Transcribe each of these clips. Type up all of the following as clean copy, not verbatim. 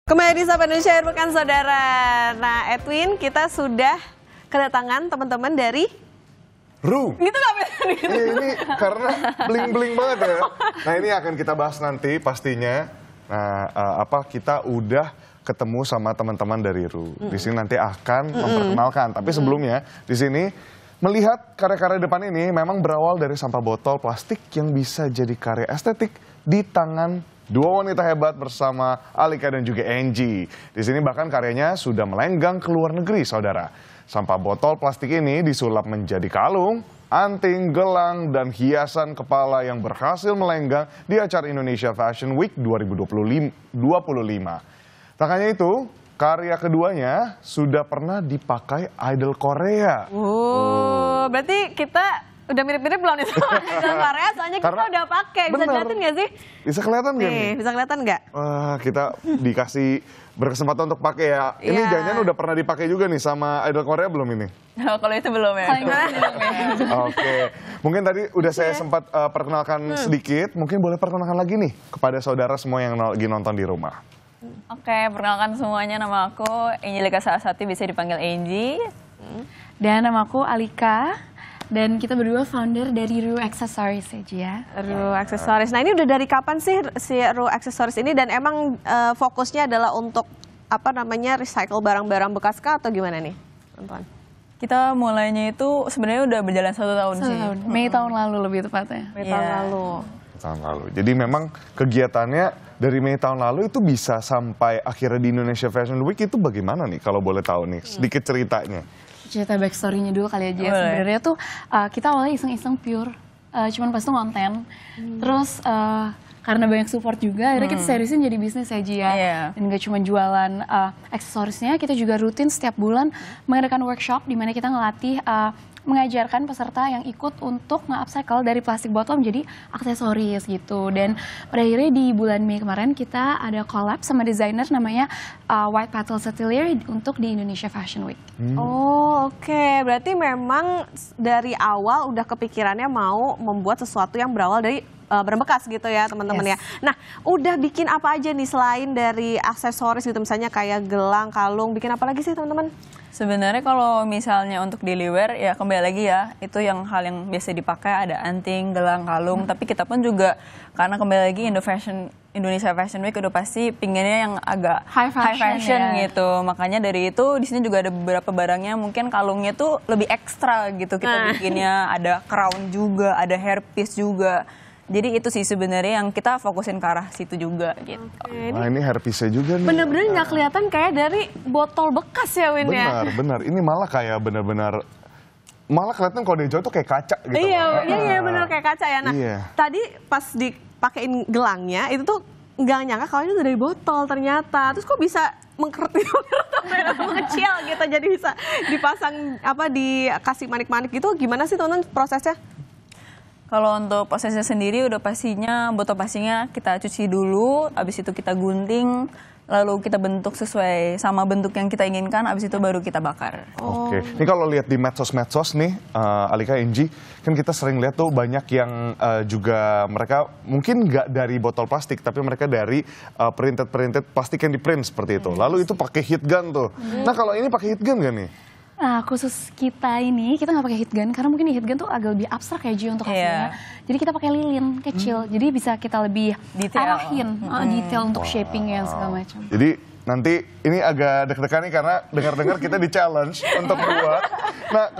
Kembali di Sapa Indonesia Akhir Pekan, Saudara. Nah, Edwin, kita sudah kedatangan teman-teman dari Ru. Gitu nggak bener? Ini karena bling-bling banget ya. Nah, ini akan kita bahas nanti pastinya. Nah, kita udah ketemu sama teman-teman dari Ru. Di sini nanti akan memperkenalkan. Tapi sebelumnya di sini melihat karya-karya depan ini memang berawal dari sampah botol plastik yang bisa jadi karya estetik di tangan dua wanita hebat bersama Alika dan juga Angie. Di sini bahkan karyanya sudah melenggang ke luar negeri, saudara. Sampah botol plastik ini disulap menjadi kalung, anting, gelang, dan hiasan kepala yang berhasil melenggang di acara Indonesia Fashion Week 2025. Tak hanya itu, karya keduanya sudah pernah dipakai idol Korea. Berarti kita udah mirip-mirip belum nih sama idol Korea, soalnya kita udah pakai. Bisa kelihatan nggak sih? Bisa kelihatan nggak nih? Bisa kelihatan nggak? Wah, kita dikasih berkesempatan untuk pakai ya. Ini jangan udah pernah dipakai juga nih sama idol Korea belum ini? Kalau itu belum ya. Oke, mungkin tadi udah saya sempat perkenalkan sedikit. Mungkin boleh perkenalkan lagi nih kepada saudara semua yang lagi nonton di rumah. Oke, perkenalkan semuanya, nama aku Angelika Saasati, bisa dipanggil Angie. Dan nama aku Alika. Dan kita berdua founder dari Ru Accessories aja ya. Ru Accessories. Nah, ini udah dari kapan sih si Ru Accessories ini, dan emang fokusnya adalah untuk recycle barang-barang bekas kah atau gimana nih, teman-teman? Kita mulainya itu sebenarnya udah berjalan 1 tahun sih. Mei tahun lalu lebih tepatnya. Mei tahun lalu. Tahun lalu. Jadi memang kegiatannya dari Mei tahun lalu itu bisa sampai akhirnya di Indonesia Fashion Week itu bagaimana nih kalau boleh tahu nih sedikit ceritanya? Cerita backstory-nya dulu kali aja. Sebenarnya tuh kita awalnya iseng-iseng pure, cuman pas itu konten. Terus karena banyak support juga, akhirnya kita seriusin jadi bisnis aja ya. Dan gak cuma jualan aksesorisnya, kita juga rutin setiap bulan mengadakan workshop di mana kita ngelatih mengajarkan peserta yang ikut untuk nge-upcycle dari plastik botol menjadi aksesoris gitu. Dan pada akhirnya di bulan Mei kemarin kita ada collab sama desainer namanya White Petals Atelier untuk di Indonesia Fashion Week. Oh, oke. Berarti memang dari awal udah kepikirannya mau membuat sesuatu yang berawal dari barang bekas gitu ya, teman-teman ya. Nah, udah bikin apa aja nih selain dari aksesoris gitu, misalnya kayak gelang, kalung, bikin apa lagi sih teman-teman? Sebenarnya kalau misalnya untuk daily wear ya kembali lagi ya, itu yang hal yang biasa dipakai ada anting, gelang, kalung. Tapi kita pun juga karena kembali lagi Indonesia Fashion Week udah pasti pinginnya yang agak high fashion gitu. Makanya dari itu di sini juga ada beberapa barangnya, mungkin kalungnya tuh lebih ekstra gitu kita bikinnya. Ada crown juga, ada hairpiece juga. Jadi itu sih sebenarnya yang kita fokusin ke arah situ juga gitu. Nah, ini hairpiece-nya juga nih. Bener-bener nggak kelihatan kayak dari botol bekas ya, Win ya? Benar. Ini malah kayak benar-benar, malah kelihatan kalau dari jauh tuh kayak kaca gitu. Iya, bener kayak kaca ya. Nah, tadi pas dipakein gelangnya, itu tuh nggak nyangka kalau itu dari botol ternyata. Terus kok bisa mengkerut kecil gitu, jadi bisa dipasang dikasih manik-manik gitu. Gimana sih teman-teman prosesnya? Kalau untuk prosesnya sendiri udah pastinya botol plastiknya kita cuci dulu, abis itu kita gunting, lalu kita bentuk sesuai sama bentuk yang kita inginkan, abis itu baru kita bakar. Oke, ini kalau lihat di medsos-medsos nih, Alika, Angie, kan kita sering lihat tuh banyak yang juga mereka mungkin nggak dari botol plastik, tapi mereka dari printed plastik yang di print seperti itu. Lalu itu pakai heat gun tuh. Nah, kalau ini pakai heat gun nggak nih? Nah, khusus kita ini, kita nggak pakai heat gun, karena mungkin heat gun tuh agak lebih abstrak ya Ji untuk hasilnya. Jadi kita pakai lilin kecil, jadi bisa kita lebih arahin detail untuk shaping yang segala macam. Jadi nanti ini agak deg-degan nih karena dengar-dengar kita di challenge untuk buat. Nah,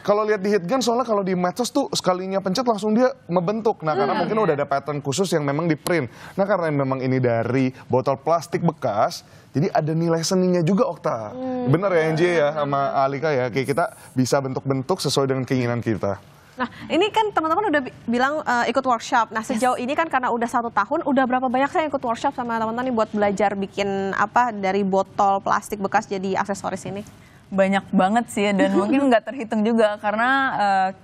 kalau lihat di heat gun, soalnya kalau di medsos tuh sekalinya pencet langsung dia membentuk. Nah, karena mungkin udah ada pattern khusus yang memang di print. Nah, karena memang ini dari botol plastik bekas, jadi ada nilai seninya juga, Okta. Bener ya Angie ya sama Alika ya, kayak kita bisa bentuk-bentuk sesuai dengan keinginan kita. Nah, ini kan teman-teman udah bilang ikut workshop. Nah, sejauh ini kan karena udah 1 tahun, udah berapa banyak saya ikut workshop sama teman-teman nih buat belajar bikin dari botol plastik bekas jadi aksesoris ini? Banyak banget sih, dan mungkin nggak terhitung juga karena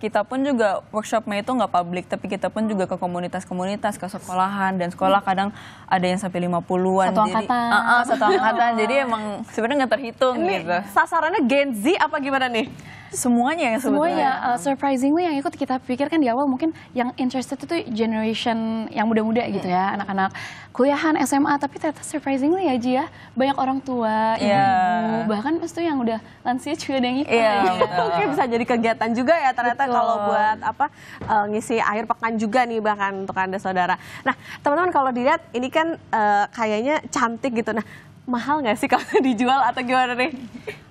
kita pun juga workshopnya itu nggak publik, tapi kita pun juga ke komunitas-komunitas, ke sekolahan, dan sekolah kadang ada yang sampai 50-an. Satu angkatan. Satu angkatan, jadi emang sebenarnya nggak terhitung ini gitu. Sasarannya Gen Z apa gimana nih? Semuanya yang Semuanya, surprisingly yang ikut kita pikirkan di awal mungkin yang interested itu generation yang muda-muda gitu ya, anak-anak kuliahan, SMA, tapi ternyata surprisingly ya Ji ya, banyak orang tua, ibu-ibu, bahkan itu yang udah lansia juga ada yang ikut. Mungkin bisa jadi kegiatan juga ya ternyata kalau buat ngisi akhir pekan juga nih bahkan untuk Anda saudara. Nah teman-teman kalau dilihat ini kan kayaknya cantik gitu, nah mahal nggak sih kalau dijual atau gimana nih?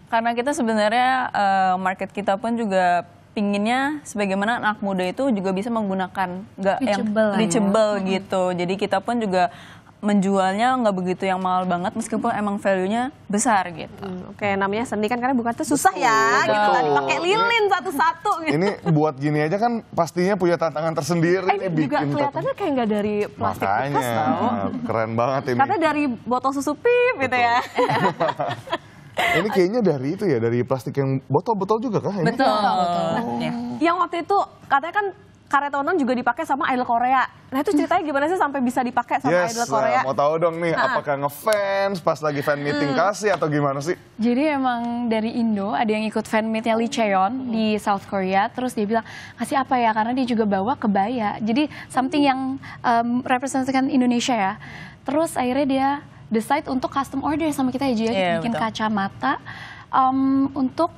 Karena kita sebenarnya market kita pun juga pinginnya sebagaimana anak muda itu juga bisa menggunakan yang reachable gitu. Jadi kita pun juga menjualnya nggak begitu yang mahal banget meskipun emang value-nya besar gitu. Oke, namanya seni kan karena bukan tuh susah ya, gitu tadi pakai lilin satu-satu gitu. Ini buat gini aja kan pastinya punya tantangan tersendiri. Ini juga kelihatannya kayak nggak dari plastik bekas tau. Keren banget ini. Karena dari botol susu pip gitu ya. Ini kayaknya dari itu ya, dari plastik yang botol-botol juga kah? Ini? Betul. Yang waktu itu katanya kan karya tonton juga dipakai sama idol Korea. Nah itu ceritanya gimana sih sampai bisa dipakai sama idol Korea? Mau tahu dong nih, apakah ngefans pas lagi fan meeting kasih atau gimana sih? Jadi emang dari Indo ada yang ikut fan meetnya Lee Cheon di South Korea, terus dia bilang kasih apa ya, karena dia juga bawa kebaya. Jadi something yang representasikan Indonesia ya. Terus akhirnya dia decide untuk custom order sama kita ya, jadi bikin kacamata untuk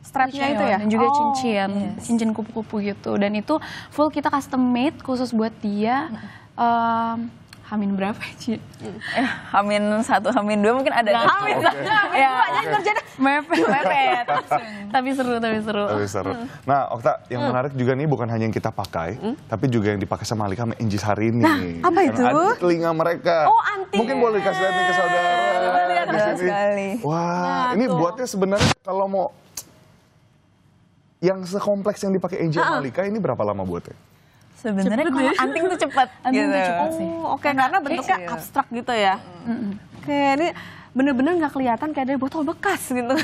strapnya itu ya, dan juga cincin kupu-kupu gitu, dan itu full kita custom made khusus buat dia. Hamin berapa sih? Hamin 1, Hamin 2 mungkin ada. Hamin 1, Hamin 2 aja terjadi mepet. Tapi seru. Nah, Okta, yang menarik juga nih bukan hanya yang kita pakai, tapi juga yang dipakai sama Alika sama Angie hari ini. Nah, apa itu? Ada telinga mereka. Oh, anting. Mungkin boleh kasih lihat nih ke saudara. Lihat sekali. Wah, ini buatnya sebenarnya kalau mau yang sekompleks yang dipakai Angie sama Alika ini berapa lama buatnya? Sebenarnya kalau anting tuh cepat gitu. Oke, karena bentuknya abstrak gitu ya. Oke, ini bener-bener nggak kelihatan kayak dari botol bekas gitu.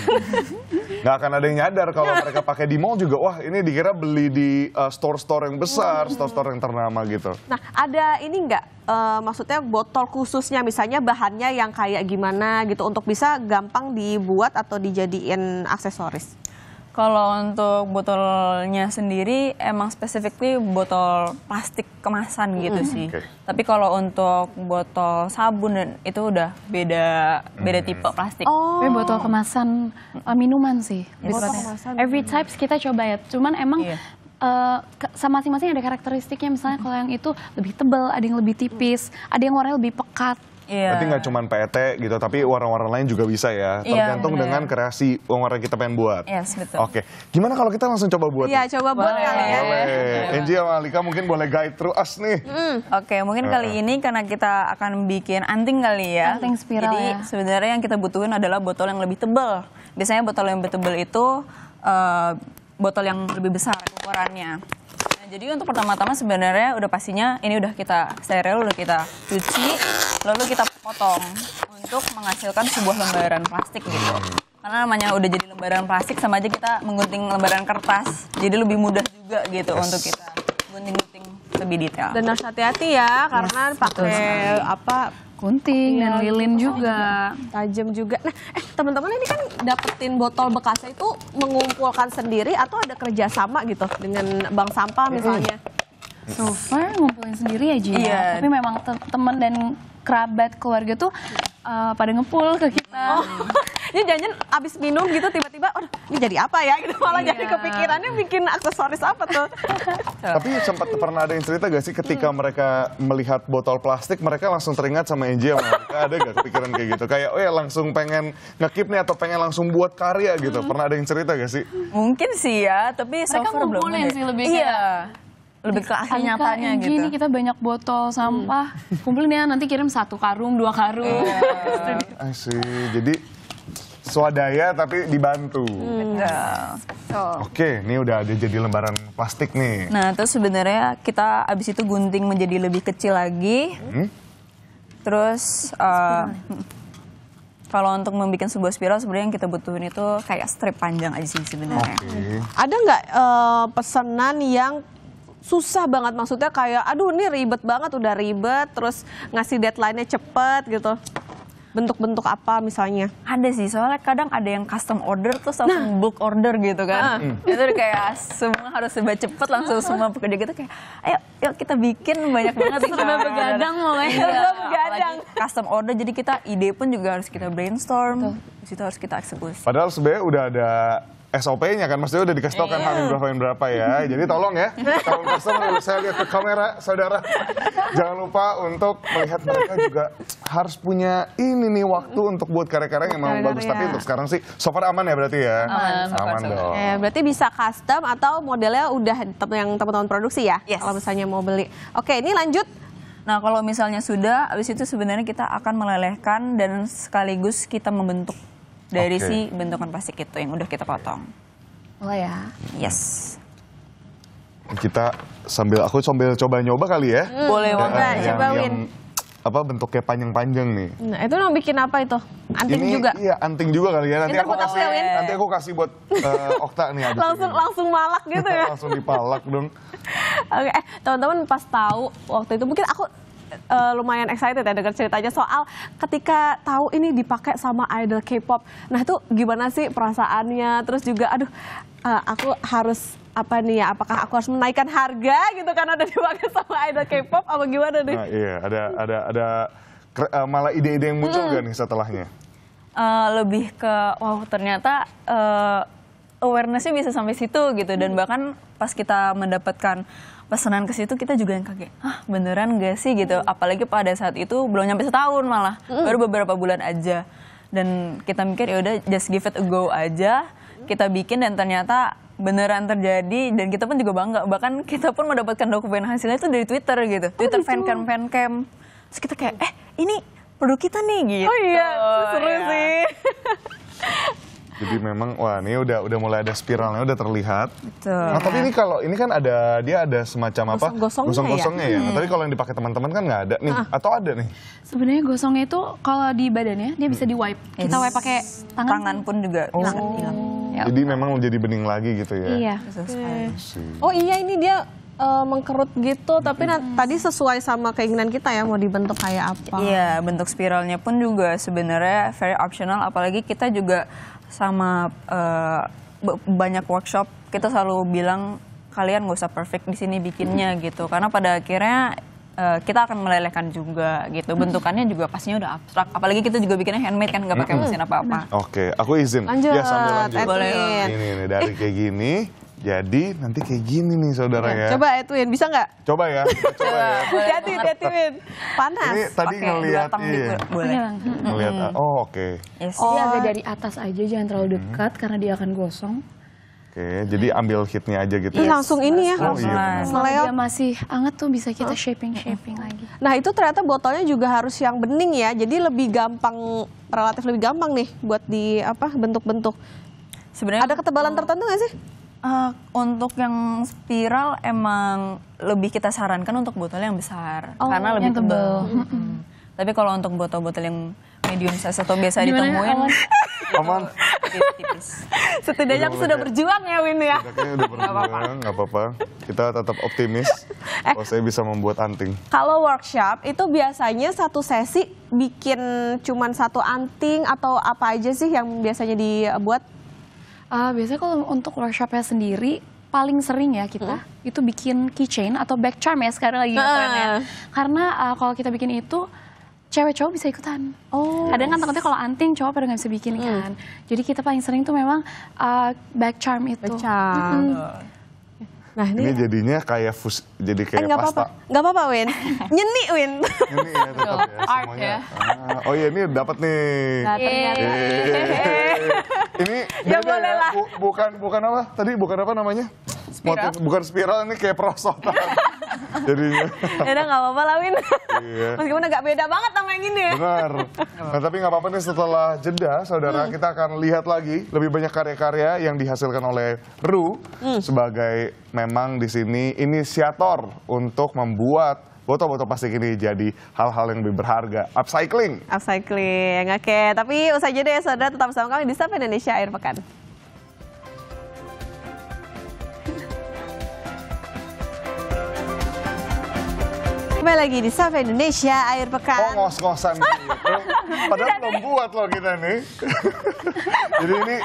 Nggak akan ada yang nyadar kalau mereka pakai di mall juga, wah ini dikira beli di store-store yang besar, store-store yang ternama gitu. Nah, ada ini nggak, maksudnya botol khususnya misalnya bahannya yang kayak gimana gitu untuk bisa gampang dibuat atau dijadiin aksesoris? Kalau untuk botolnya sendiri emang specifically botol plastik kemasan gitu sih. Tapi kalau untuk botol sabun dan itu udah beda tipe plastik. Tapi botol kemasan minuman sih. Botol kemasan. Every types kita coba ya. Cuman emang sama masing-masing ada karakteristiknya. Misalnya kalau yang itu lebih tebal, ada yang lebih tipis, ada yang warnanya lebih pekat. Berarti nggak cuma PET gitu, tapi warna-warna lain juga bisa ya. Tergantung dengan kreasi warna kita pengen buat. Yes, betul. Oke, gimana kalau kita langsung coba buat? Iya, coba buat kali ya. Boleh. Angie sama Alika mungkin boleh guide through us nih. Oke, mungkin kali ini karena kita akan bikin anting kali ya. Anting spiral. Jadi sebenarnya yang kita butuhin adalah botol yang lebih tebal. Biasanya botol yang lebih tebal itu botol yang lebih besar ukurannya. Jadi untuk pertama-tama sebenarnya udah pastinya ini udah kita steril, udah kita cuci, lalu kita potong untuk menghasilkan sebuah lembaran plastik gitu. Karena namanya udah jadi lembaran plastik sama aja kita menggunting lembaran kertas, jadi lebih mudah juga gitu untuk kita gunting-gunting lebih detail. Dan harus hati-hati ya karena pakai gunting dan lilin juga, tajam juga. Nah, teman-teman ini kan dapetin botol bekasnya itu mengumpulkan sendiri atau ada kerjasama gitu dengan bank sampah misalnya? So far ngumpulin sendiri aja ya. Tapi memang teman dan kerabat keluarga tuh pada ngepul ke kita. Ini jangan abis minum gitu tiba-tiba, ini jadi apa ya? Gitu malah jadi kepikirannya bikin aksesoris apa tuh? Tapi sempat pernah ada yang cerita gak sih ketika mereka melihat botol plastik, mereka langsung teringat sama Angie sama Alika, ada gak kepikiran kayak gitu? Kayak langsung pengen nge-keep nih atau pengen langsung buat karya gitu? Pernah ada yang cerita gak sih? Mungkin sih ya, tapi so far belum ada. Sih lebih lebih ke asli nyatanya gitu. Ini kita banyak botol sampah, kumpulin ya nanti kirim 1 karung, 2 karung. Jadi swadaya tapi dibantu. Oke, ini udah ada jadi lembaran plastik nih. Nah, terus sebenarnya kita abis itu gunting menjadi lebih kecil lagi. Terus kalau untuk membuat sebuah spiral sebenarnya yang kita butuhin itu kayak strip panjang aja sih sebenarnya. Ada nggak pesanan yang susah banget, maksudnya kayak aduh ini ribet banget, udah ribet terus ngasih deadline-nya cepet gitu? bentuk-bentuk apa misalnya? Ada sih, soalnya kadang ada yang custom order terus langsung bulk order gitu kan. Itu kayak semua harus serba cepet, langsung semua pekerja gitu kayak, ayo yuk kita bikin banyak banget. Serba begadang pokoknya. Serba begadang. Custom order, jadi kita ide pun juga harus kita brainstorm, di situ harus kita eksekusi. Padahal sebenarnya udah ada SOP-nya kan, maksudnya udah dikasih tau kan hamil berapa ya. Jadi tolong ya, calon customer, saya lihat ke kamera, saudara. Jangan lupa untuk melihat mereka juga harus punya ini nih waktu untuk buat karya-karya yang memang bagus. Tapi untuk sekarang sih, so far aman ya berarti ya? Aman dong. Berarti bisa custom atau modelnya udah yang teman-teman produksi ya? Yes. Kalau misalnya mau beli. Oke, ini lanjut. Nah kalau misalnya sudah, abis itu sebenarnya kita akan melelehkan dan sekaligus kita membentuk dari si bentukan plastik itu yang udah kita potong. Mulai ya. Yes. Aku sambil coba nyoba kali ya. Boleh banget. Coba Win. Apa bentuknya panjang-panjang nih. Nah, itu mau bikin apa itu? Anting ini, juga? Iya, anting juga kali ya. Nanti aku kasih buat Okta nih. langsung malak gitu ya? Langsung dipalak dong. Oke, teman-teman pas tahu waktu itu mungkin aku lumayan excited ya dengar ceritanya soal ketika tahu ini dipakai sama idol K-pop. Nah itu gimana sih perasaannya? Terus juga aduh aku harus apa nih ya? Apakah aku harus menaikkan harga gitu karena udah dipakai sama idol K-pop? Apa gimana nih? Nah, iya, ada malah ide-ide yang muncul gak nih setelahnya? Lebih ke wow ternyata awareness-nya bisa sampai situ gitu, dan bahkan pas kita mendapatkan pesanan ke situ kita juga yang kaget, beneran gak sih gitu, apalagi pada saat itu belum nyampe setahun malah, baru beberapa bulan aja, dan kita mikir ya udah just give it a go aja, kita bikin dan ternyata beneran terjadi dan kita pun juga bangga, bahkan kita pun mendapatkan dokumen hasilnya itu dari Twitter gitu, Twitter fancam, terus kita kayak ini produk kita nih gitu. Oh iya, seru sih. Jadi memang wah ini udah mulai ada spiralnya udah terlihat. Betul. Nah tapi ini kalau ini kan dia ada semacam apa? Gosong-gosongnya ya. Nah, tapi kalau yang dipakai teman-teman kan nggak ada nih, atau ada nih? Sebenarnya gosongnya itu kalau di badannya dia bisa di wipe. Kita wipe pakai tangan pun juga bisa hilang. Jadi memang jadi bening lagi gitu ya? Iya. Oh iya, ini dia mengkerut gitu, tapi tadi sesuai sama keinginan kita ya mau dibentuk kayak apa? Iya, bentuk spiralnya pun juga sebenarnya very optional, apalagi kita juga sama banyak workshop kita selalu bilang kalian nggak usah perfect di sini bikinnya gitu, karena pada akhirnya kita akan melelehkan juga gitu, bentukannya juga pastinya udah abstrak, apalagi kita juga bikinnya handmade kan, nggak pakai mesin apa-apa. Oke, aku izin. Lanjut, ya sambil lanjut. Boleh. Ini dari kayak gini. Jadi nanti kayak gini nih saudara ya. Coba Edwin, bisa nggak? Coba ya. Hati-hati Win, panas. Ini tadi ngelihat boleh. Ngelihat. Oh oke. Yes. Dia agak dari atas aja, jangan terlalu dekat karena dia akan gosong. Oke, jadi ambil hitnya aja gitu. Langsung ini ya. Oh iya. Kalau dia masih hangat tuh bisa kita shaping lagi. Nah itu ternyata botolnya juga harus yang bening ya, jadi lebih gampang, relatif lebih gampang nih buat di bentuk-bentuk. Sebenarnya ada ketebalan tertentu nggak sih? Untuk yang spiral emang lebih kita sarankan untuk botol yang besar karena lebih tebal. Tapi kalau untuk botol-botol yang medium size atau biasa ditemuin aman. Tipis. Setidaknya aku sudah berjuang ya Win ya. Udah berjuang, nggak apa-apa. Kita tetap optimis kalau saya bisa membuat anting. Kalau workshop itu biasanya satu sesi bikin cuman satu anting atau apa aja sih yang biasanya dibuat? Biasanya kalau untuk workshopnya sendiri paling sering ya kita itu bikin keychain atau back charm ya sekarang lagi trennya. Karena kalau kita bikin itu cewek cowok bisa ikutan. Kadang kan takutnya kalau anting cowok pada nggak bisa bikin kan. Jadi kita paling sering tuh memang back charm itu. Back charm. Nah ini jadinya kayak jadi kayak pasta. Nggak apa-apa Win. Nyeni Win. Nyeni ya tetap ya semuanya. Oh iya ini dapat nih. Nah, ternyata. Ini ya boleh lah. Bukan apa? Tadi bukan apa namanya? Bukan spiral, ini kayak perosotan. Jadinya. Ya udah nggak apa-apa lah Win. Iya. Meskipun agak beda banget sama yang ini ya. Benar. Nah tapi nggak apa-apa nih, setelah jeda saudara kita akan lihat lagi lebih banyak karya-karya yang dihasilkan oleh Ru sebagai memang di sini inisiator untuk membuat botol-botol plastik ini jadi hal-hal yang lebih berharga. Upcycling. Oke. Tapi usai jeda ya saudara, tetap bersama kami di Sapa Indonesia Akhir Pekan. Kembali lagi di Sapa Indonesia Akhir Pekan. Oh, ngos-ngosan gitu. Padahal belum buat loh kita nih. Jadi ini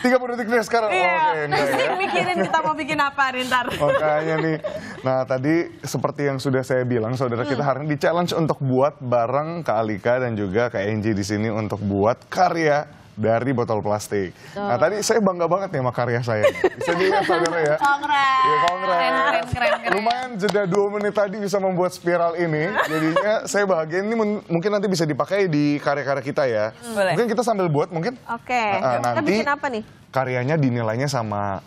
30 detik nih sekarang. Iya, Oke, enggak ya. mikirin kita mau bikin apa Rintar. Makanya nih. Nah, tadi seperti yang sudah saya bilang, saudara kita hari ini di-challenge untuk buat bareng Kak Alika dan juga Kak Enji di sini untuk buat karya dari botol plastik. Nah, tadi saya bangga banget nih sama karya saya. Bisa dilihat saudara ya. Kongres. Iya, kongres. Keren. Lumayan jeda 2 menit tadi bisa membuat spiral ini. Jadinya saya bahagia. Ini mungkin nanti bisa dipakai di karya-karya kita ya. Boleh. Mungkin kita sambil buat mungkin. Oke, kita Nanti bikin apa nih? karyanya dinilainya sama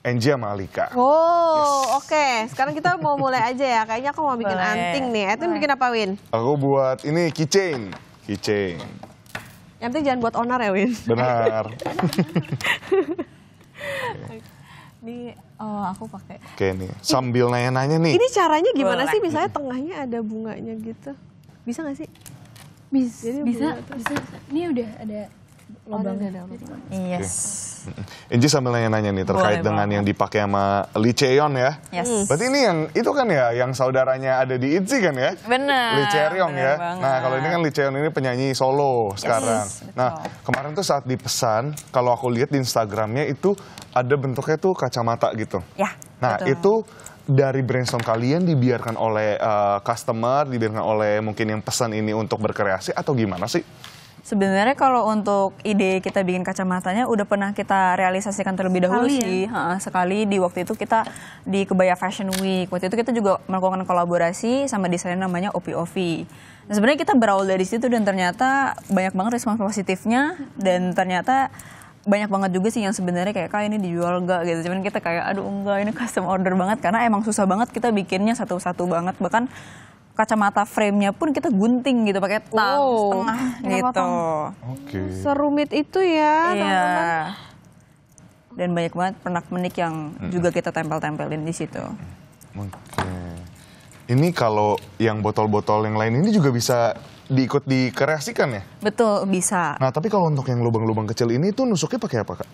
Enji sama Alika. Oh, oke. Sekarang kita mau mulai aja ya. Kayaknya aku mau bikin Boleh. anting nih. Edwin bikin apa, Win? Aku buat ini keychain. Yang penting jangan buat owner ya, Win. Benar. Ini aku pakai. Oke nih, sambil nanya-nanya nih. Ini caranya gimana Boleh. sih? Misalnya tengahnya ada bunganya gitu. Bisa nggak sih? Bisa. bunga Ini udah ada lubangnya. Yes. Enji sambil nanya-nanya nih terkait Boleh dengan banget. yang dipakai sama Lee Cheon ya. Yes. Berarti ini yang itu kan ya, yang saudaranya ada di ITZY kan ya? Bener. Lee Cheon bener ya. banget. Nah, kalau ini kan Lee Cheon ini penyanyi solo sekarang. betul. Nah, kemarin tuh saat dipesan, kalau aku lihat di Instagramnya itu ada bentuknya tuh kacamata gitu. Ya. Nah, betul. itu dari brainstorm kalian dibiarkan oleh customer, dibiarkan oleh mungkin yang pesan ini untuk berkreasi atau gimana sih? Sebenarnya kalau untuk ide kita bikin kacamatanya udah pernah kita realisasikan terlebih dahulu Sekali ya? sih. Sekali di waktu itu kita di Kebaya Fashion Week. Waktu itu kita juga melakukan kolaborasi sama desainer namanya OPOV. Nah, sebenarnya kita berawal dari situ dan ternyata banyak banget respons positifnya dan ternyata banyak banget juga sih yang sebenarnya kayak Kak ini dijual gak gitu. Cuman kita kayak aduh enggak ini custom order banget karena emang susah banget kita bikinnya satu-satu banget. Bahkan kacamata frame-nya pun kita gunting gitu pakai tang setengah gitu. Oke. Serumit itu ya, Iya. teman-teman. Dan banyak banget pernak-pernik yang juga kita tempel-tempelin di situ. Oke. Ini kalau yang botol-botol yang lain ini juga bisa diikut dikreasikan ya? Betul, bisa. Nah, tapi kalau untuk yang lubang-lubang kecil ini tuh nusuknya pakai apa, Kak?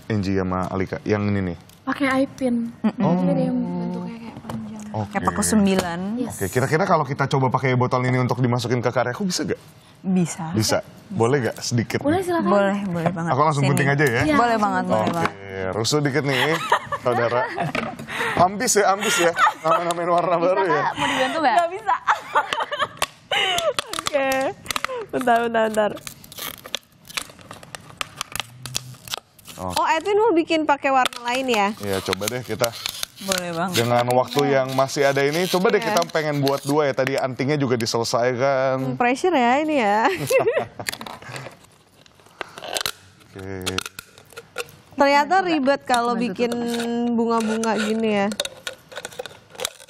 Enji sama Alika, yang ini nih. Pakai eye pin. Jadi ada yang bentuknya kayak panjang. Oke. Kayak paku 9. Oke, kira-kira kalau kita coba pakai botol ini untuk dimasukin ke karyaku bisa gak? Bisa. Bisa. Boleh gak sedikit? Boleh nih? silakan. Boleh banget. Aku langsung Sini. gunting aja ya? Iya. Boleh banget, boleh Oke, banget. rusuh dikit nih, saudara. Ambis ya. Nama-namain warna baru ya. Mau dibantu nggak? Gak bisa. Oke. Bentar. Oh, Edwin mau bikin pakai warna lain ya? Iya, coba deh kita. Boleh banget. Dengan waktu yang masih ada ini, coba deh kita pengen buat 2 ya. Tadi antingnya juga diselesaikan. Pressure ya ini ya. Oke. Ternyata ribet kalau bikin bunga-bunga gini ya.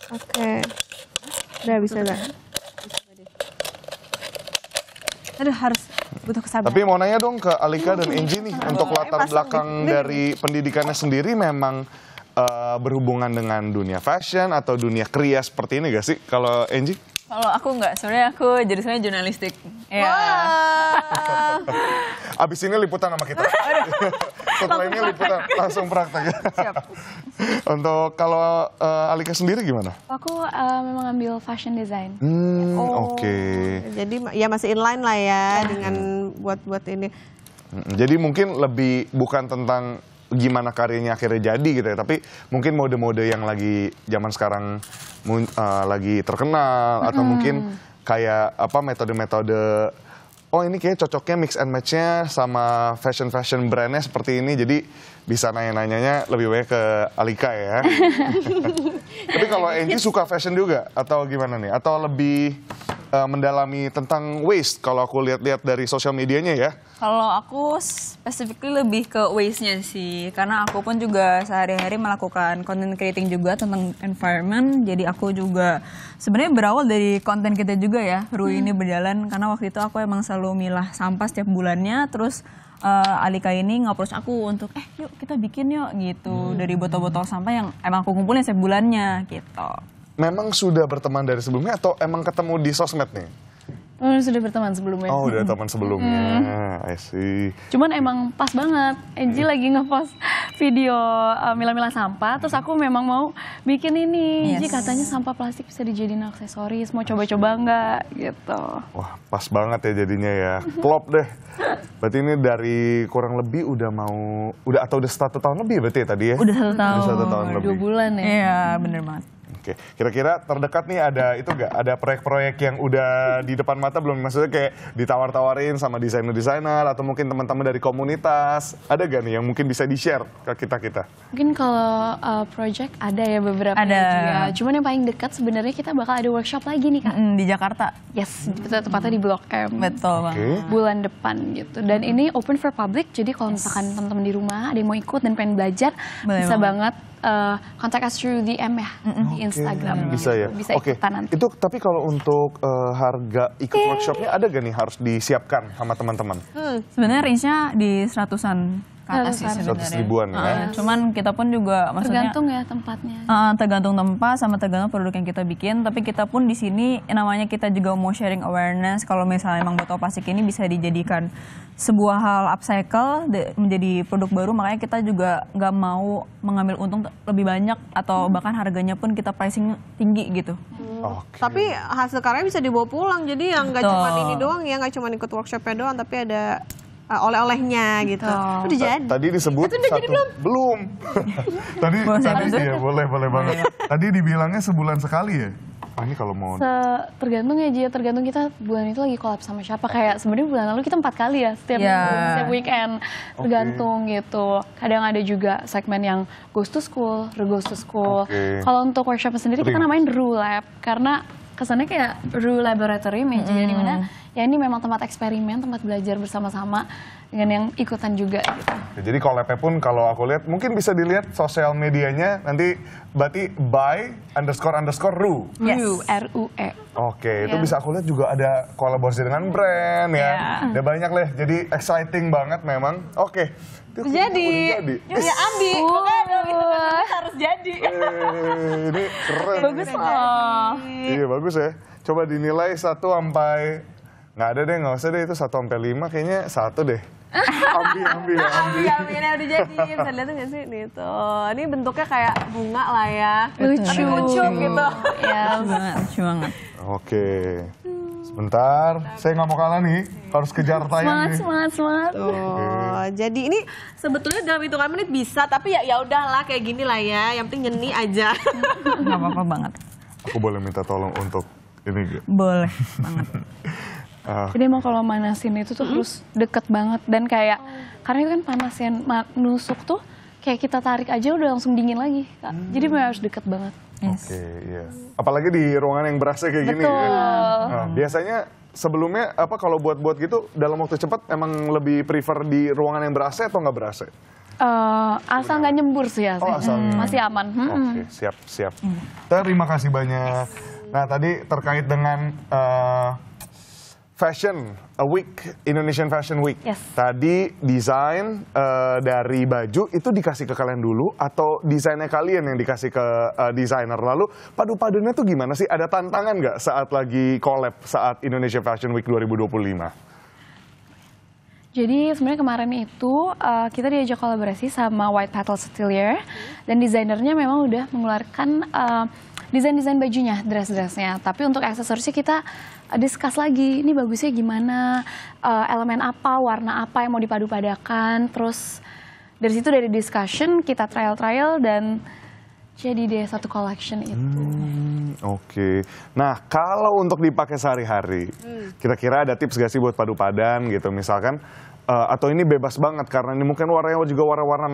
Oke. Udah bisa dah. Aduh harus butuh kesabaran. Tapi mau nanya dong ke Alika dan Enji nih, untuk latar pasang belakang nih. dari pendidikannya sendiri memang berhubungan dengan dunia fashion atau dunia kriya seperti ini gak sih? Kalau Enji? Kalau aku nggak, sebenarnya aku jurusannya jurnalistik. Ya. Wah. Abis ini liputan sama kita. Setelah ini liputan langsung praktek. Siap. Untuk kalau Alika sendiri gimana? Aku memang ambil fashion design. Oke. Jadi ya masih inline lah ya dengan buat ini. Jadi mungkin lebih bukan tentang gimana karyanya akhirnya jadi gitu ya, tapi mungkin mode-mode yang lagi zaman sekarang lagi terkenal atau mungkin kayak apa metode-metode oh ini kayak cocoknya mix and match-nya sama fashion brandnya seperti ini, jadi bisa nanya-nanyanya lebih baik ke Alika ya. Tapi kalau Enji suka fashion juga atau gimana nih? Atau lebih mendalami tentang waste kalau aku lihat-lihat dari sosial medianya ya? Kalau aku specifically lebih ke waste-nya sih, karena aku pun juga sehari-hari melakukan content creating juga tentang environment. Jadi aku juga sebenarnya berawal dari konten kita juga ya, Ru ini berjalan karena waktu itu aku emang selalu milah sampah setiap bulannya. Terus Alika ini nge-approach aku untuk yuk kita bikin yuk gitu dari botol-botol sampah yang emang aku kumpulin setiap bulannya gitu. Memang sudah berteman dari sebelumnya atau emang ketemu di sosmed nih? Sudah berteman sebelumnya. Oh, udah teman sebelumnya. I see. Cuman emang pas banget. Enji lagi ngepost video milah-milah sampah, terus aku memang mau bikin ini. Jadi katanya sampah plastik bisa dijadiin aksesoris, mau coba-coba nggak gitu. Wah, pas banget ya jadinya ya. Klop deh. Berarti ini dari kurang lebih udah 1 tahun lebih berarti ya tadi ya? Udah 1 tahun. Udah 1 tahun lebih. 2 bulan ya. Iya, bener banget. Oke, kira-kira terdekat nih ada itu nggak? Ada proyek-proyek yang udah di depan mata belum? Maksudnya kayak ditawar-tawarin sama desainer-desainer atau mungkin teman-teman dari komunitas. Ada gak nih yang mungkin bisa di-share ke kita-kita? Mungkin kalau project ada ya beberapa Ada. juga. Cuman yang paling dekat sebenarnya kita bakal ada workshop lagi nih Kak. Di Jakarta. Yes, tepatnya di Blok M. Betul banget. Bulan depan gitu. Dan ini open for public, jadi kalau misalkan teman-teman di rumah ada yang mau ikut dan pengen belajar, Boleh bisa banget. banget contact us through DM ya di Instagram. Bisa ya? Bisa Oke, ikutan nanti. itu tapi kalau untuk harga ikut workshopnya ada gak nih harus disiapkan sama teman-teman? Sebenarnya range-nya di 100-an ke atas sih 100-an. sebenarnya. 100 ribuan ya? Cuman kita pun juga maksudnya Tergantung ya tempatnya. tergantung tempat sama tergantung produk yang kita bikin. Tapi kita pun di sini namanya kita juga mau sharing awareness kalau misalnya emang botol plastik ini bisa dijadikan sebuah hal upcycle menjadi produk baru. Makanya kita juga nggak mau mengambil untung lebih banyak atau bahkan harganya pun kita pricing tinggi gitu. Oke. Tapi hasil karya bisa dibawa pulang, jadi yang nggak Betul. cuma ini doang ya, nggak cuma ikut workshopnya doang, tapi ada oleh-olehnya gitu. Udah jadi. Tadi disebut belum. Tadi iya boleh banget. Tadi dibilangnya sebulan sekali ya? Ah, ini kalau mau Tergantung ya Gia, tergantung kita bulan itu lagi collab sama siapa. Kayak sebenarnya bulan lalu kita 4 kali ya setiap minggu, setiap weekend. Tergantung gitu. Kadang ada juga segmen yang goes to school, goes to school. Kalau untuk workshop sendiri kita namain Ru Lab karena kesannya kayak Ru Laboratorium ya Gia, dimana ya ini memang tempat eksperimen, tempat belajar bersama-sama dengan yang ikutan juga gitu. Jadi collab-nya pun kalau aku lihat mungkin bisa dilihat sosial medianya nanti berarti by__ru. Yes. RUE. Oke, itu bisa aku lihat juga ada kolaborasi dengan brand ya. Udah banyak lah, jadi exciting banget memang. Oke. Jadi. Ya Abi, pokoknya itu harus jadi. Ini keren. Bagus loh. Iya bagus ya. Coba dinilai 1 sampai nggak ada deh, nggak usah deh itu 1 sampai 5 kayaknya 1 deh. Ambil. Udah jadi. Bisa lihat nggak sih nih tuh. Ini bentuknya kayak bunga lah ya. Lucu. Lucu gitu. Ya, Lucu banget. Oke. Sebentar, saya nggak mau kalah nih. Harus kejar tayang nih. semangat. Oh, jadi ini sebetulnya dalam hitungan menit bisa, tapi ya udahlah kayak gini lah ya. Yang penting nyeni aja. Nggak apa-apa banget. Aku boleh minta tolong untuk ini gak? Boleh banget. Jadi emang kalau manasin itu tuh harus deket banget dan kayak karena itu kan panas ya nusuk tuh kayak kita tarik aja udah langsung dingin lagi Kak. Jadi memang harus deket banget. Yes. Oke, iya. Apalagi di ruangan yang berasa kayak gini ya. Nah, biasanya sebelumnya kalau buat gitu dalam waktu cepat emang lebih prefer di ruangan yang berasa atau nggak berasa? Asal nggak nyembur sih ya. Masih aman. Oke, siap. Terima kasih banyak. Nah, tadi terkait dengan Fashion Week, Indonesian Fashion Week. Yes. Tadi desain dari baju itu dikasih ke kalian dulu atau desainnya kalian yang dikasih ke desainer? Lalu padu-padunya tuh gimana sih? Ada tantangan nggak saat lagi collab saat Indonesia Fashion Week 2025? Jadi sebenarnya kemarin itu kita diajak kolaborasi sama White Petal Atelier dan desainernya memang udah mengeluarkan desain-desain bajunya, dress-dressnya. Tapi untuk aksesorisnya kita discuss lagi, ini bagusnya gimana, elemen apa, warna apa yang mau dipadu-padakan. Terus dari situ dari discussion kita trial-trial dan jadi deh satu collection itu. Oke. Nah, kalau untuk dipakai sehari-hari, kira-kira ada tips gak sih buat padu-padan gitu? Misalkan, atau ini bebas banget karena ini mungkin warnanya juga warna-warna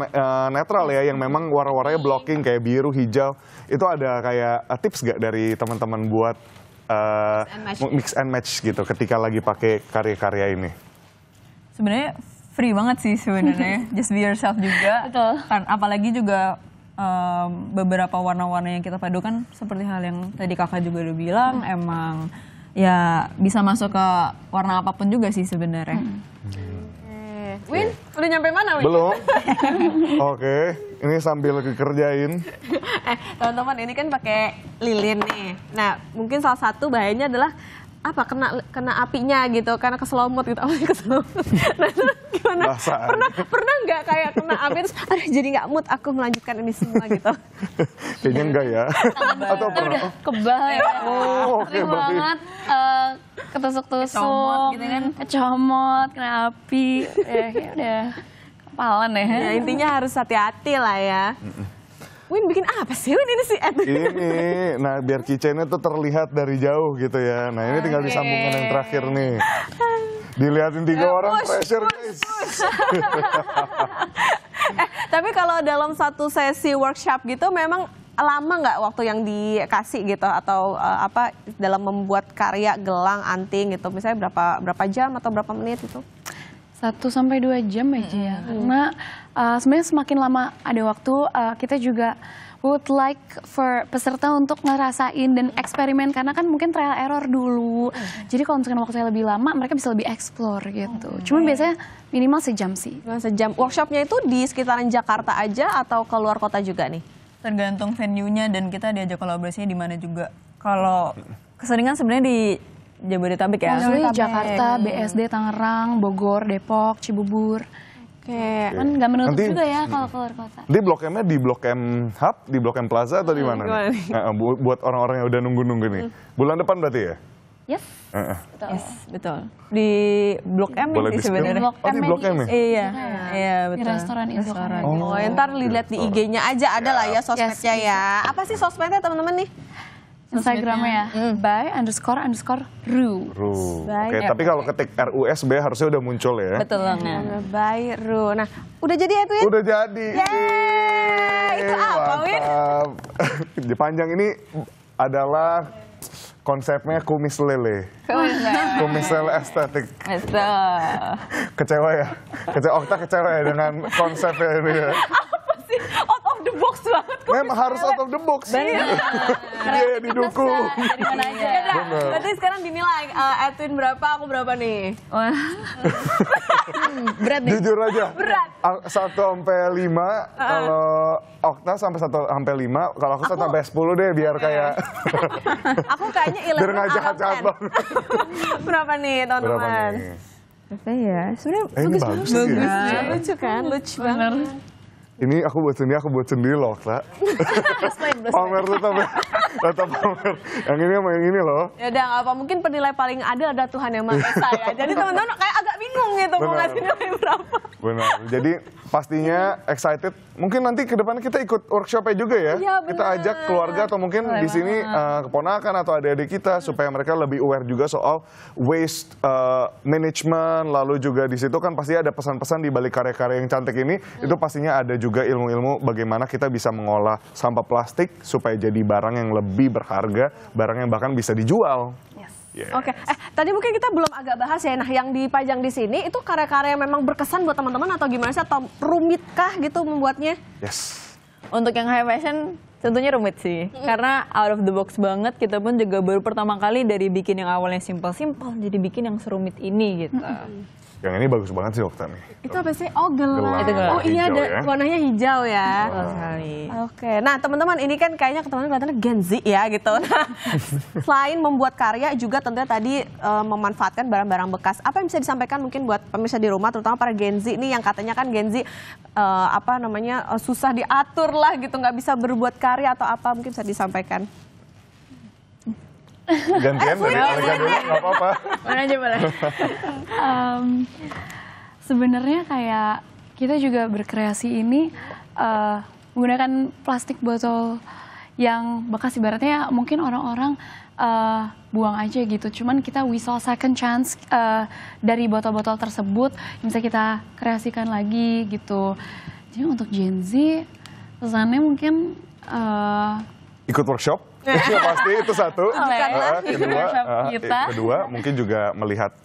netral ya, yang memang warna-warnanya blocking kayak biru, hijau. Itu ada kayak tips gak dari teman-teman buat mix and match gitu ketika lagi pakai karya-karya ini? Sebenarnya free banget sih sebenarnya. Just be yourself juga. Betul. Kan apalagi juga beberapa warna-warna yang kita padukan seperti hal yang tadi kakak juga udah bilang, emang ya bisa masuk ke warna apapun juga sih sebenarnya. Win, udah nyampe mana Win? Belum. Oke, ini sambil dikerjain. Teman-teman ini kan pakai lilin nih. Nah, mungkin salah satu bahayanya adalah apa kena apinya gitu karena keselomot gitu. Keselomot. Nah, gimana gimana? Basah. Pernah nggak kayak kena api terus, aduh jadi nggak mood aku melanjutkan ini semua gitu? Kayaknya enggak ya. Atau Udah pernah? kebal ya. Oh, oke, Sering berarti. banget ketusuk-tusuk, Kecomot gitu kan. kecomot, kena api. Ya udah kepalan ya. Ya intinya harus hati-hati lah ya. Win bikin apa sih Win ini sih? Ini, nah biar keychainnya tuh terlihat dari jauh gitu ya. Nah ini tinggal disambungkan yang terakhir nih. Dilihatin 3 orang, pressure guys. Tapi kalau dalam satu sesi workshop gitu memang lama nggak waktu yang dikasih gitu atau apa dalam membuat karya gelang, anting gitu? Misalnya berapa jam atau berapa menit itu? 1 sampai 2 jam aja ya. Karena sebenarnya semakin lama ada waktu, kita juga would like for peserta untuk ngerasain dan eksperimen karena kan mungkin trial error dulu. Jadi kalau misalkan waktunya lebih lama, mereka bisa lebih explore gitu. Cuman biasanya minimal sejam sih. Sejam. Workshopnya itu di sekitaran Jakarta aja atau ke luar kota juga nih? Tergantung venue-nya dan kita diajak kolaborasinya di mana juga. Kalau keseringan sebenarnya di Jabodetabek ya. Maksudnya Jakarta, BSD, Tangerang, Bogor, Depok, Cibubur. Oke. Kan nggak menutup Nanti- juga ya kalau keluar kota. Di Blok M-nya di Blok M Hub, di Blok M Plaza atau di mana? gimana nih? Buat orang-orang yang udah nunggu-nunggu nih. Bulan depan berarti ya? Yes. Betul. Yes, betul. Di Blok M Boleh sih di-spill? sebenarnya. Blok Oh di M Blok M ya? Iya, iya Di betul. restoran itu kan. Oh, ntar dilihat di IG-nya aja ada lah ya sosmednya ya. Apa sih sosmednya teman-teman nih? Instagramnya ya, by__ru. Oke, tapi kalau ketik RUSB harusnya udah muncul ya. Betul banget. By Ru. Nah, udah jadi ya tuh ya? Udah jadi. Yeay, itu apa, Win? Win? Panjang ini adalah konsepnya kumis lele. Kumis lele estetik. Betul. Kecewa ya? Okta kecewa ya dengan konsepnya ini ya? Apa sih? Out of the box banget. Memang harus out of the box. Iya, didukung. Dari mana aja. Bener. Berarti sekarang dinilai, Edwin berapa, aku berapa nih? Wah. Berat nih. Jujur aja. Berat. 1 sampai 5, kalau Okta sampai 1 sampai 5, kalau aku 1 sampai 10 deh biar kayak Aku kayaknya 11 biar nggak jahat-jahat out of 10. banget. Berapa nih, Berapa teman-teman? nih? Apa ya? Sebenarnya Ini bagus sih ya. Lucu kan? Lucu banget. Ini aku buat sendiri loh, Okta. Pamer tetap pamer. Yang ini sama yang ini loh. Ya udah nggak apa, mungkin penilai paling adil ada Tuhan Yang Maha Esa ya. Jadi teman-teman kayak agak bingung gitu mau Benar. ngasih nilai berapa. Benar. Jadi pastinya excited. Mungkin nanti ke depannya kita ikut workshopnya juga ya. Iya, Kita benar. ajak keluarga atau mungkin di sini keponakan atau adik-adik kita supaya mereka lebih aware juga soal waste management. Lalu juga di situ kan pasti ada pesan-pesan di balik karya-karya yang cantik ini. Itu pastinya ada juga ilmu-ilmu bagaimana kita bisa mengolah sampah plastik supaya jadi barang yang lebih berharga, barang yang bahkan bisa dijual. Yes. Oke, tadi mungkin kita belum agak bahas ya. Nah, yang dipajang di sini itu karya-karya yang memang berkesan buat teman-teman atau gimana sih? Atau rumitkah gitu membuatnya? Yes. untuk yang high fashion tentunya rumit sih. Karena out of the box banget, kita pun juga baru pertama kali dari bikin yang awalnya simple-simple jadi bikin yang serumit ini gitu. Yang ini bagus banget sih Okta nih. Itu apa sih? Oh, gelang. Gelang. Itu gelang. Oh iya, Hijau ada ya. warnanya hijau ya. Betul sekali. Oke, nah teman-teman ini kan kayaknya teman-teman kelihatannya Gen Z ya gitu. Nah, selain membuat karya juga tentunya tadi memanfaatkan barang-barang bekas. Apa yang bisa disampaikan mungkin buat pemirsa di rumah, terutama para Gen Z ini yang katanya kan Gen Z susah diatur lah gitu, nggak bisa berbuat karya atau apa, mungkin bisa disampaikan. Gantian dari Alika dulu, nggak apa-apa. Mana aja boleh. Sebenarnya kayak kita juga berkreasi ini menggunakan plastik botol yang bekas, ibaratnya mungkin orang-orang buang aja gitu. Cuman kita we saw second chance dari botol-botol tersebut yang bisa kita kreasikan lagi gitu. Jadi untuk Gen Z pesannya mungkin Ikut workshop, pasti itu satu. kita. Kedua mungkin juga melihat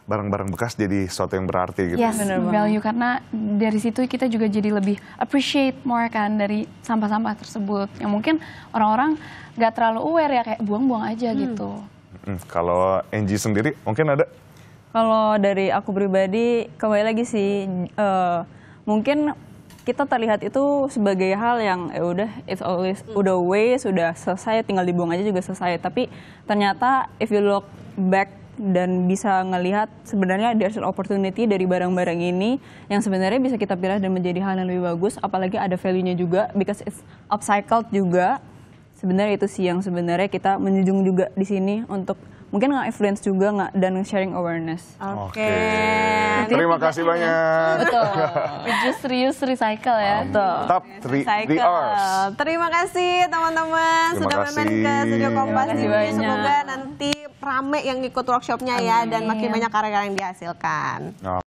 barang-barang bekas jadi sesuatu yang berarti gitu. yes, value, karena dari situ kita juga jadi lebih appreciate more kan dari sampah-sampah tersebut yang mungkin orang-orang nggak terlalu aware ya, kayak buang-buang aja gitu. Kalau Angie sendiri mungkin ada? Kalau dari aku pribadi, kembali lagi sih, mungkin kita terlihat itu sebagai hal yang udah it's always udah waste, sudah selesai, tinggal dibuang aja juga selesai. Tapi ternyata if you look back dan bisa ngelihat sebenarnya there's an opportunity dari barang-barang ini yang sebenarnya bisa kita pilih dan menjadi hal yang lebih bagus, apalagi ada value-nya juga because it's upcycled juga. Sebenarnya itu sih yang sebenarnya kita menjunjung juga di sini untuk mungkin nge-influence juga dan sharing awareness. Oke. Terima kasih banyak. Betul. Just reuse, recycle ya. Top 3 R's. Terima kasih teman-teman sudah main ke Studio Kompas TV. Semoga nanti rame yang ikut workshopnya ya dan makin banyak karya yang dihasilkan.